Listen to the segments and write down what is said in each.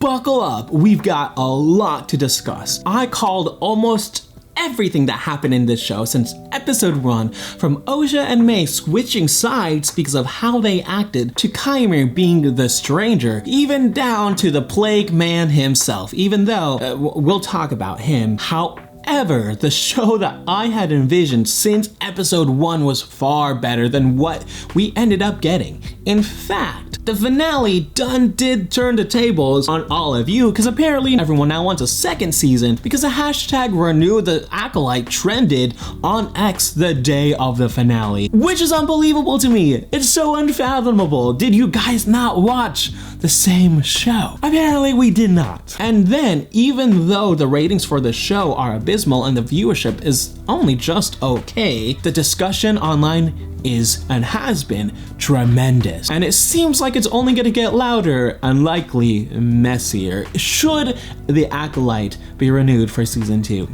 buckle up, we've got a lot to discuss. I called almost everything that happened in this show since episode 1, from Osha and May switching sides because of how they acted, to Qimir being the stranger, even down to the plague man himself, even though we'll talk about him. However, the show that I had envisioned since episode 1 was far better than what we ended up getting. In fact, the finale did turn the tables on all of you, because apparently everyone now wants a second season because the hashtag renew the Acolyte trended on X the day of the finale, which is unbelievable to me. It's so unfathomable. Did you guys not watch the same show? Apparently we did not. And then, even though the ratings for the show are abysmal and the viewership is only just okay, the discussion online is and has been tremendous. And it seems like it's only gonna get louder and likely messier should the Acolyte be renewed for season 2.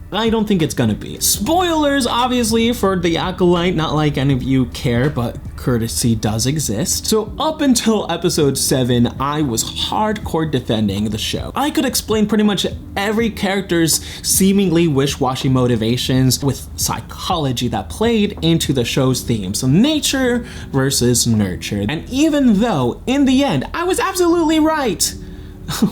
I don't think it's gonna be. Spoilers, obviously, for the Acolyte, not like any of you care, but courtesy does exist. So up until episode 7, I was hardcore defending the show. I could explain pretty much every character's seemingly wish-washy motivations with psychology that played into the show's theme. So nature versus nurture. And even though, in the end, I was absolutely right,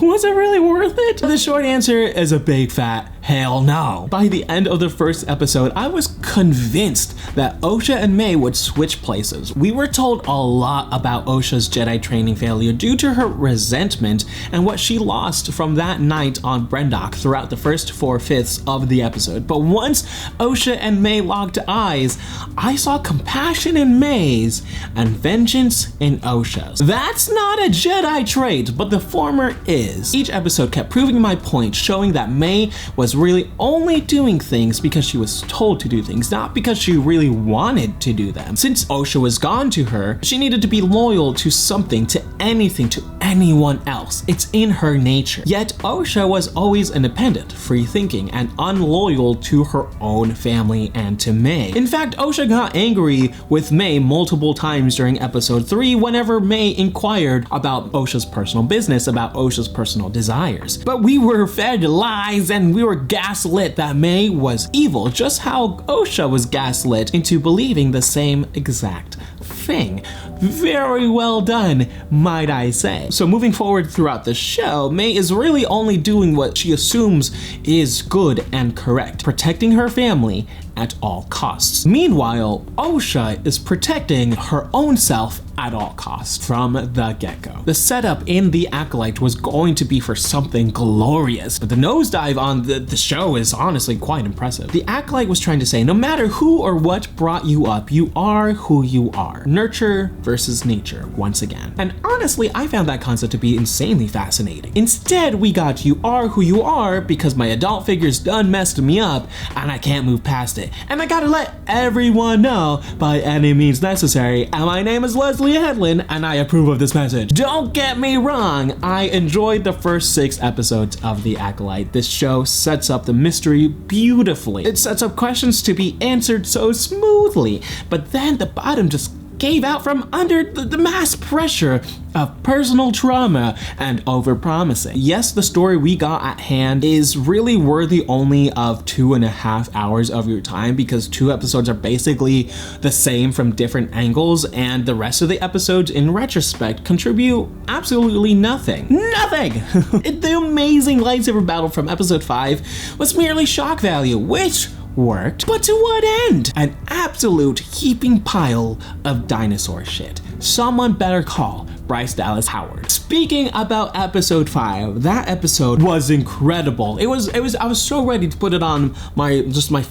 was it really worth it? The short answer is a big fat hell no. By the end of the first episode, I was convinced that Osha and May would switch places. We were told a lot about Osha's Jedi training failure due to her resentment and what she lost from that night on Brendok throughout the first 4/5 of the episode. But once Osha and May locked eyes, I saw compassion in May's and vengeance in Osha's. That's not a Jedi trait, but the former is. Each episode kept proving my point, showing that May was really only doing things because she was told to do things, not because she really wanted to do them. Since Osha was gone to her, she needed to be loyal to something, to anything, to anyone else. It's in her nature. Yet Osha was always independent, free-thinking, and unloyal to her own family and to May. In fact, Osha got angry with May multiple times during episode 3 whenever May inquired about Osha's personal business, about Osha's personal desires. But we were fed lies and we were gaslit that May was evil, just how Osha was gaslit into believing the same exact thing. Very well done, might I say. So moving forward throughout the show, May is really only doing what she assumes is good and correct, protecting her family at all costs. Meanwhile, Osha is protecting her own self at all costs from the get-go. The setup in The Acolyte was going to be for something glorious, but the nosedive on the show is honestly quite impressive. The Acolyte was trying to say, no matter who or what brought you up, you are who you are. Nurture versus nature, once again. And honestly, I found that concept to be insanely fascinating. Instead, we got you are who you are because my adult figure's done messed me up and I can't move past it. And I gotta let everyone know by any means necessary. And my name is Leslie Hedlund, and I approve of this message. Don't get me wrong, I enjoyed the first 6 episodes of The Acolyte. This show sets up the mystery beautifully. It sets up questions to be answered so smoothly, but then the bottom just gave out from under the mass pressure of personal trauma and overpromising. Yes, the story we got at hand is really worthy only of 2.5 hours of your time because 2 episodes are basically the same from different angles, and the rest of the episodes in retrospect contribute absolutely nothing. Nothing! The amazing lightsaber battle from episode 5 was merely shock value, which worked, but to what end? An absolute heaping pile of dinosaur shit. Someone better call Bryce Dallas Howard. Speaking about episode 5, that episode was incredible. I was so ready to put it on my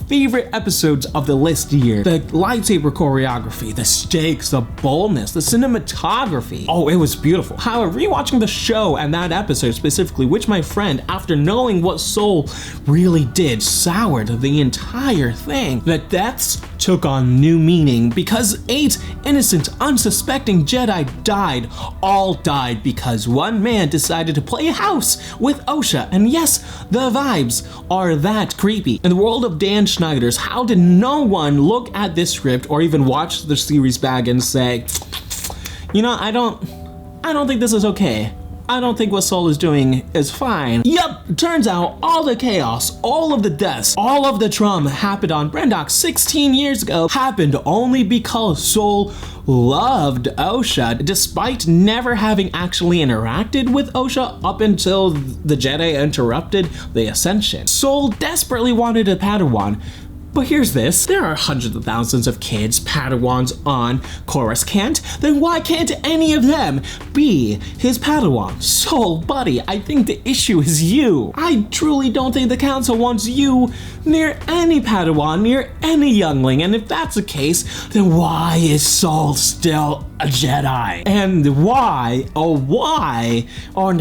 favorite episodes of the list here. The lightsaber choreography, the stakes, the boldness, the cinematography. Oh, it was beautiful. However, rewatching the show and that episode specifically, which my friend, after knowing what Soul really did, soured the entire thing. The deaths took on new meaning because 8 innocent, unsuspecting Jedi died. All died because one man decided to play house with Osha. And yes, the vibes are that creepy. In the world of Dan Schneider's, how did no one look at this script or even watch the series back and say, you know, I don't think this is okay. I don't think what Sol is doing is fine. Yep, turns out all the chaos, all of the deaths, all of the trauma happened on Brendock 16 years ago happened only because Sol loved Osha, despite never having actually interacted with Osha up until the Jedi interrupted the Ascension. Sol desperately wanted a Padawan. But here's this, there are hundreds of thousands of kids, Padawans on Coruscant, then why can't any of them be his Padawan? Sol, buddy, I think the issue is you. I truly don't think the council wants you near any Padawan, near any youngling, and if that's the case, then why is Sol still a Jedi? And why, or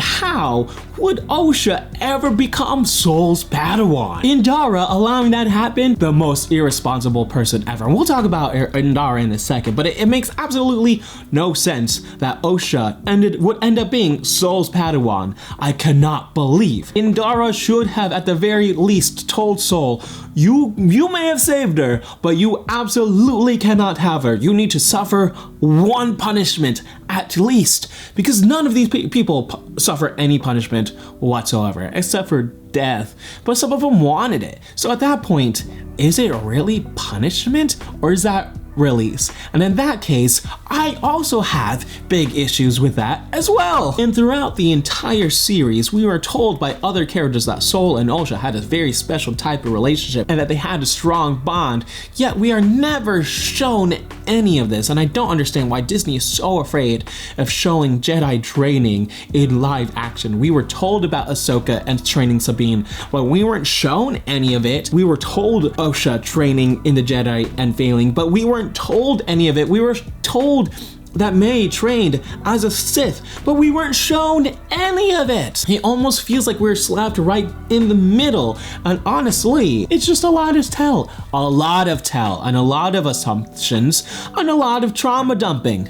how would Osha ever become Sol's Padawan? Indara allowing that to happen, the most irresponsible person ever. And we'll talk about Indara in a second, but it makes absolutely no sense that Osha would end up being Sol's Padawan. I cannot believe. Indara should have at the very least told Sol, you may have saved her, but you absolutely cannot have her. You need to suffer one punishment at least, because none of these people suffer any punishment whatsoever except for death, but some of them wanted it. So at that point, is it really punishment or is that release? And in that case, I also have big issues with that as well. And throughout the entire series, we were told by other characters that Sol and Osha had a very special type of relationship and that they had a strong bond, yet we are never shown any of this, and I don't understand why Disney is so afraid of showing Jedi training in live action. We were told about Ahsoka and training Sabine, but we weren't shown any of it. We were told Osha training in the Jedi and failing, but we weren't told any of it. We were told that May trained as a Sith, but we weren't shown any of it. It almost feels like we're slapped right in the middle, and honestly, it's just a lot of tell, and a lot of assumptions, and a lot of trauma dumping.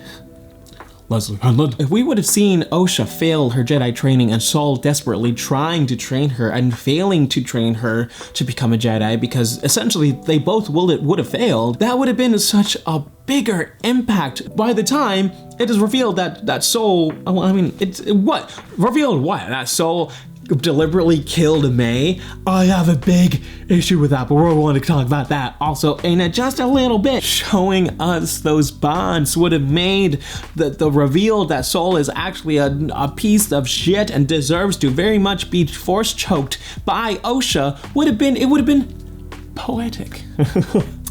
Leslie Hanlon. If we would have seen Osha fail her Jedi training and Sol desperately trying to train her and failing to train her to become a Jedi, because essentially they both would have failed, that would have been such a bigger impact. By the time it is revealed that Sol, that Sol deliberately killed May, I have a big issue with that, but we're going to talk about that also in just a little bit. Showing us those bonds would have made the reveal that Sol is actually a piece of shit and deserves to very much be force choked by Osha would have been poetic.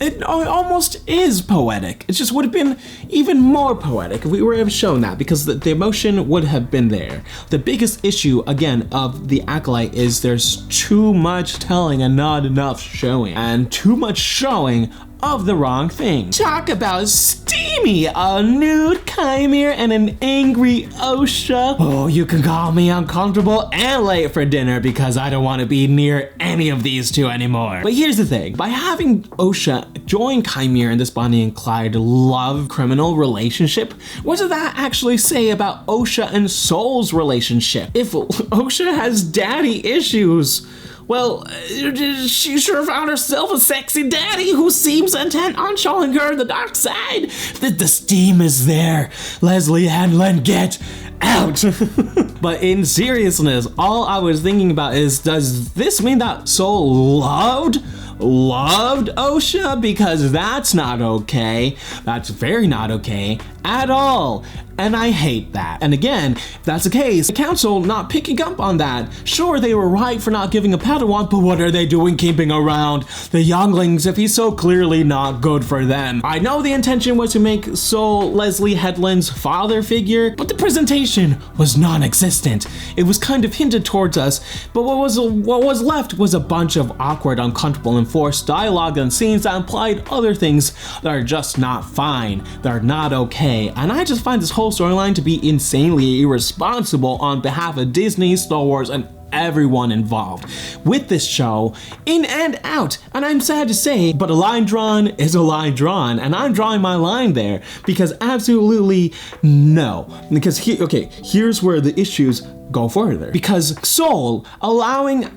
It almost is poetic. It just would have been even more poetic if we were shown that, because the emotion would have been there. The biggest issue, again, of the Acolyte is there's too much telling and not enough showing, and too much showing of the wrong thing. Talk about steamy, a nude Qimir and an angry Osha. Oh, you can call me uncomfortable and late for dinner because I don't want to be near any of these two anymore. But here's the thing, by having Osha join Qimir in this Bonnie and Clyde love criminal relationship, what does that actually say about Osha and Sol's relationship? If Osha has daddy issues, well, she sure found herself a sexy daddy who seems intent on showing her the dark side. The steam is there. Leslie Hanlon, get out. But in seriousness, all I was thinking about is, does this mean that Sol loved Osha? Because that's not okay. That's very not okay at all. And I hate that. And again, if that's the case, the council not picking up on that. Sure, they were right for not giving a Padawan, but what are they doing keeping around the younglings if he's so clearly not good for them? I know the intention was to make Sol Leslie Headland's father figure, but the presentation was non-existent. It was kind of hinted towards us, but what was left was a bunch of awkward, uncomfortable, and forced dialogue and scenes that implied other things that are just not fine, that are not okay. And I just find this whole storyline to be insanely irresponsible on behalf of Disney, Star Wars, and everyone involved with this show, in and out. And I'm sad to say, but a line drawn is a line drawn, and I'm drawing my line there because absolutely no. Because here's where the issues go further. Because Sol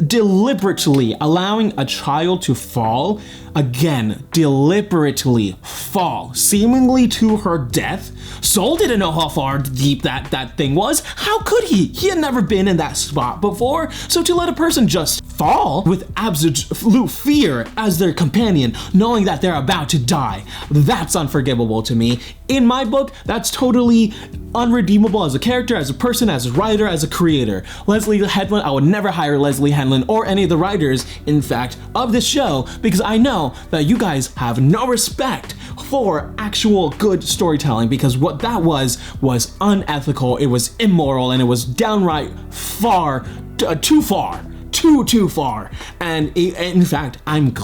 deliberately allowing a child to fall, again, deliberately fall, seemingly to her death. Sol didn't know how far deep that thing was. How could he? He had never been in that spot before. So to let a person just fall with absolute fear as their companion, knowing that they're about to die, that's unforgivable to me. In my book, that's totally unredeemable as a character, as a person, as a writer, as a creator. Leslie Headland, I would never hire Leslie Headland or any of the writers, in fact, of this show, because I know that you guys have no respect for actual good storytelling, because what that was unethical, it was immoral, and it was downright too far. And in fact, I'm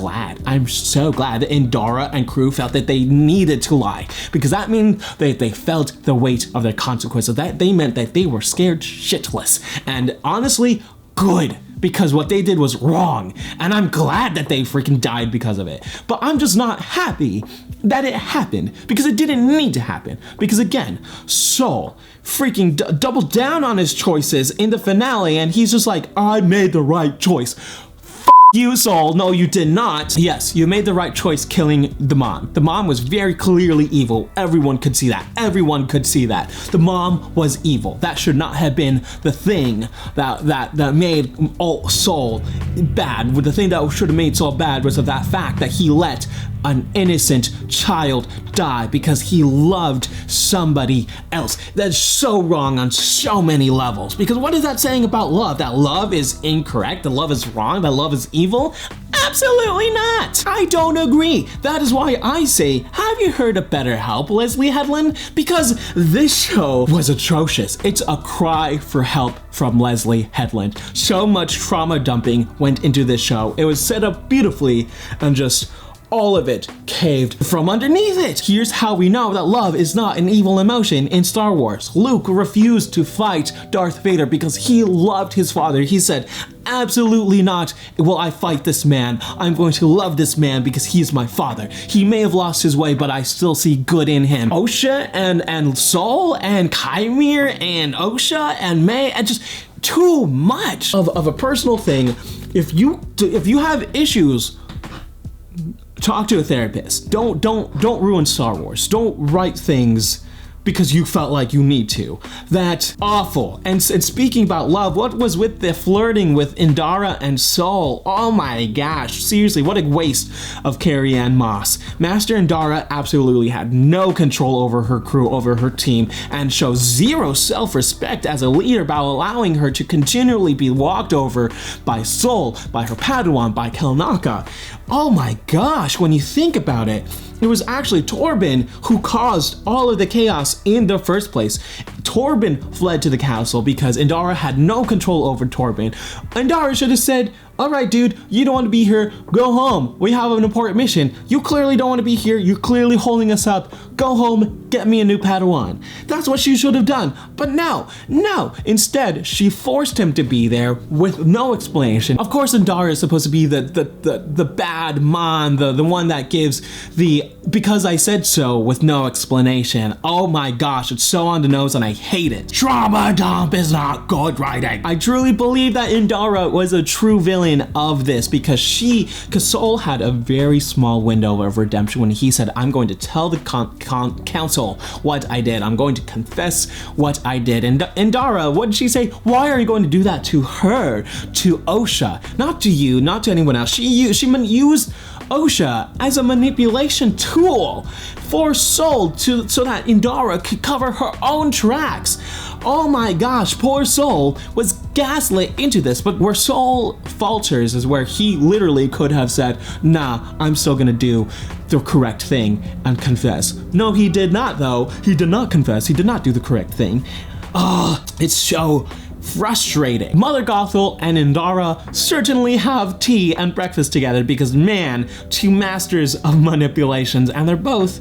so glad that Indara and crew felt that they needed to lie, because that means they felt the weight of their consequences. That they meant that they were scared shitless. And honestly, good, because what they did was wrong, and I'm glad that they freaking died because of it. But I'm just not happy that it happened, because it didn't need to happen. Because again, Sol freaking doubled down on his choices in the finale, and he's just like, I made the right choice. You, Sol. No, you did not. Yes, you made the right choice killing the mom. The mom was very clearly evil. Everyone could see that. The mom was evil. That should not have been the thing that made Sol bad. The thing that should have made Sol bad was of that fact that he let an innocent child die because he loved somebody else. That's so wrong on so many levels. Because what is that saying about love? That love is incorrect? That love is wrong? That love is evil? Absolutely not! I don't agree. That is why I say, have you heard of BetterHelp, Leslie Headland? Because this show was atrocious. It's a cry for help from Leslie Headland. So much trauma dumping went into this show. It was set up beautifully, and just all of it caved from underneath it. Here's how we know that love is not an evil emotion in Star Wars. Luke refused to fight Darth Vader because he loved his father. He said, absolutely not will I fight this man. I'm going to love this man because he is my father. He may have lost his way, but I still see good in him. Osha and Sol and Qimir and Osha and May, and just too much of a personal thing. If you have issues, talk to a therapist. Don't ruin Star Wars. Don't write things because you felt like you need to. That's awful. And speaking about love, what was with the flirting with Indara and Sol? Oh my gosh, seriously, what a waste of Carrie-Anne Moss. Master Indara absolutely had no control over her crew, over her team, and shows zero self-respect as a leader by allowing her to continually be walked over by Sol, by her Padawan, by Kelnaka. Oh my gosh, when you think about it, it was actually Torben who caused all of the chaos in the first place. Torben fled to the castle because Indara had no control over Torben. Indara should have said, all right, dude, you don't want to be here. Go home. We have an important mission. You clearly don't want to be here. You're clearly holding us up. Go home, get me a new Padawan. That's what she should have done. But no. Instead, she forced him to be there with no explanation. Of course, Indara is supposed to be the bad mom, the one that gives the because I said so with no explanation. Oh my gosh, it's so on the nose and I hate it. Trauma dump is not good writing. I truly believe that Indara was a true villain of this because Sol had a very small window of redemption when he said, I'm going to tell the council what I did. I'm going to confess what I did. And Indara, what did she say? Why are you going to do that to her, to Osha, not to you, not to anyone else? She used Osha as a manipulation tool for Sol so that Indara could cover her own tracks. Oh my gosh, poor Sol was gaslit into this, but where Sol falters is where he literally could have said, nah, I'm still gonna do the correct thing and confess. No, he did not though. He did not confess. He did not do the correct thing. It's so frustrating. Mother Gothel and Indara certainly have tea and breakfast together because, man, two masters of manipulations, and they're both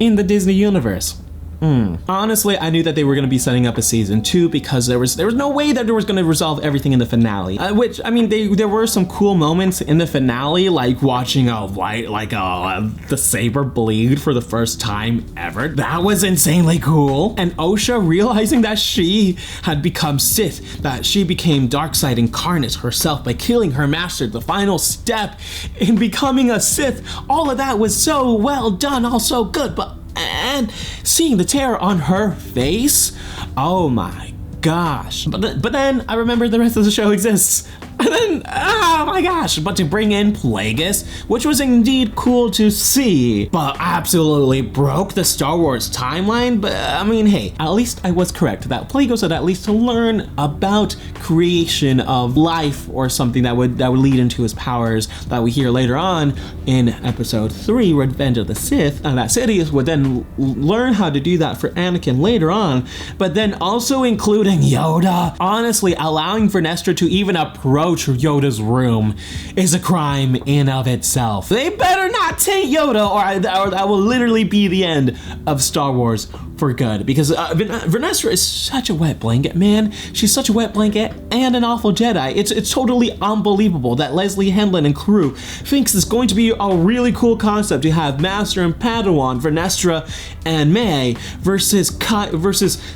in the Disney universe. Honestly, I knew that they were going to be setting up a season 2 because there was no way that there was going to resolve everything in the finale. Which, I mean, there were some cool moments in the finale, like watching the saber bleed for the first time ever. That was insanely cool. And Osha realizing that she had become Sith, that she became Darkseid incarnate herself by killing her master, the final step in becoming a Sith. All of that was so well done, all so good, and seeing the terror on her face, oh my gosh. But then I remember the rest of the show exists. And then, oh my gosh, but to bring in Plagueis, which was indeed cool to see, but absolutely broke the Star Wars timeline. But I mean, hey, at least I was correct that Plagueis had at least to learn about creation of life or something that would lead into his powers that we hear later on in episode 3, Revenge of the Sith, and that Sidious would then learn how to do that for Anakin later on, but then also including Yoda. Honestly, allowing Vernestra to even approach Yoda's room is a crime in of itself. They better not take Yoda or that will literally be the end of Star Wars for good, because Vernestra is such a wet blanket, man. She's such a wet blanket and an awful Jedi. It's totally unbelievable that Leslie Henlin and crew thinks it's going to be a really cool concept to have Master and Padawan, Vernestra and May versus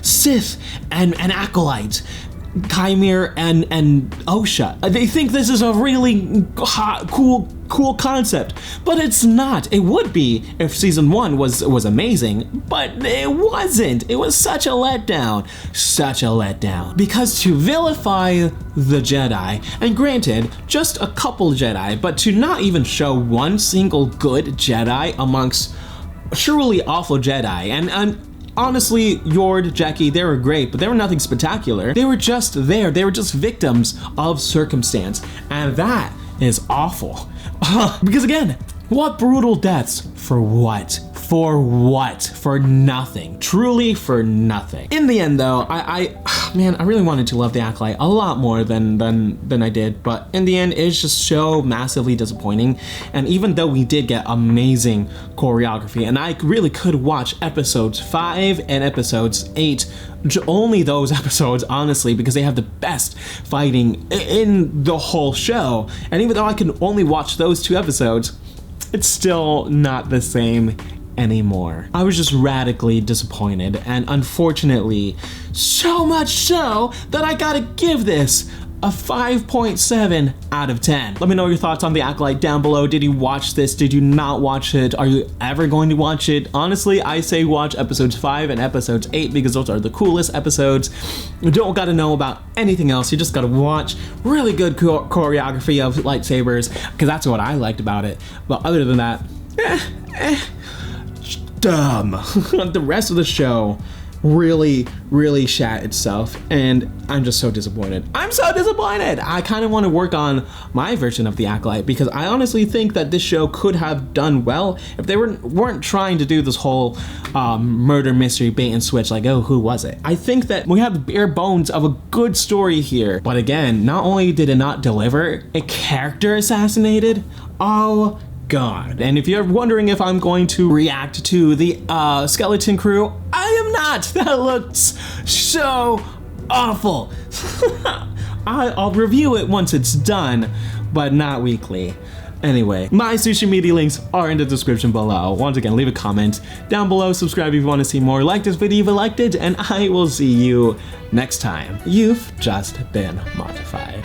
Sith and Acolyte, Qimir and Osha. They think this is a really hot, cool concept, but it's not. It would be if season 1 was amazing, but it wasn't. It was such a letdown, because to vilify the Jedi, and granted, just a couple Jedi, but to not even show one single good Jedi amongst truly awful Jedi, and honestly, Yord, Jackie, they were great, but they were nothing spectacular. They were just there. They were just victims of circumstance, and that is awful. Because again, what brutal deaths for what? For what? For nothing. Truly for nothing. In the end though, I really wanted to love the Acolyte a lot more than I did, but in the end it's just so massively disappointing. And even though we did get amazing choreography, and I really could watch episodes 5 and episodes 8, only those episodes honestly, because they have the best fighting in the whole show, and even though I can only watch those 2 episodes, it's still not the same anymore. I was just radically disappointed, and unfortunately, so much so that I gotta give this a 5.7 out of 10. Let me know your thoughts on the Acolyte down below. Did you watch this? Did you not watch it? Are you ever going to watch it? Honestly, I say watch episodes 5 and episodes 8 because those are the coolest episodes. You don't gotta know about anything else. You just gotta watch really good choreography of lightsabers, because that's what I liked about it. But other than that, dumb. The rest of the show really shat itself, and I'm just so disappointed. I kind of want to work on my version of the Acolyte, because I honestly think that this show could have done well if they weren't trying to do this whole murder mystery bait and switch, like, oh, who was it? I think that we have the bare bones of a good story here, but again, not only did it not deliver, a character assassinated. Oh God. And if you're wondering if I'm going to react to the skeleton crew, I am not. That looks so awful. I'll review it once it's done, but not weekly. Anyway, my social media links are in the description below. Once again, leave a comment down below, subscribe if you want to see more, like this video if you liked it, and I will see you next time. You've just been modified.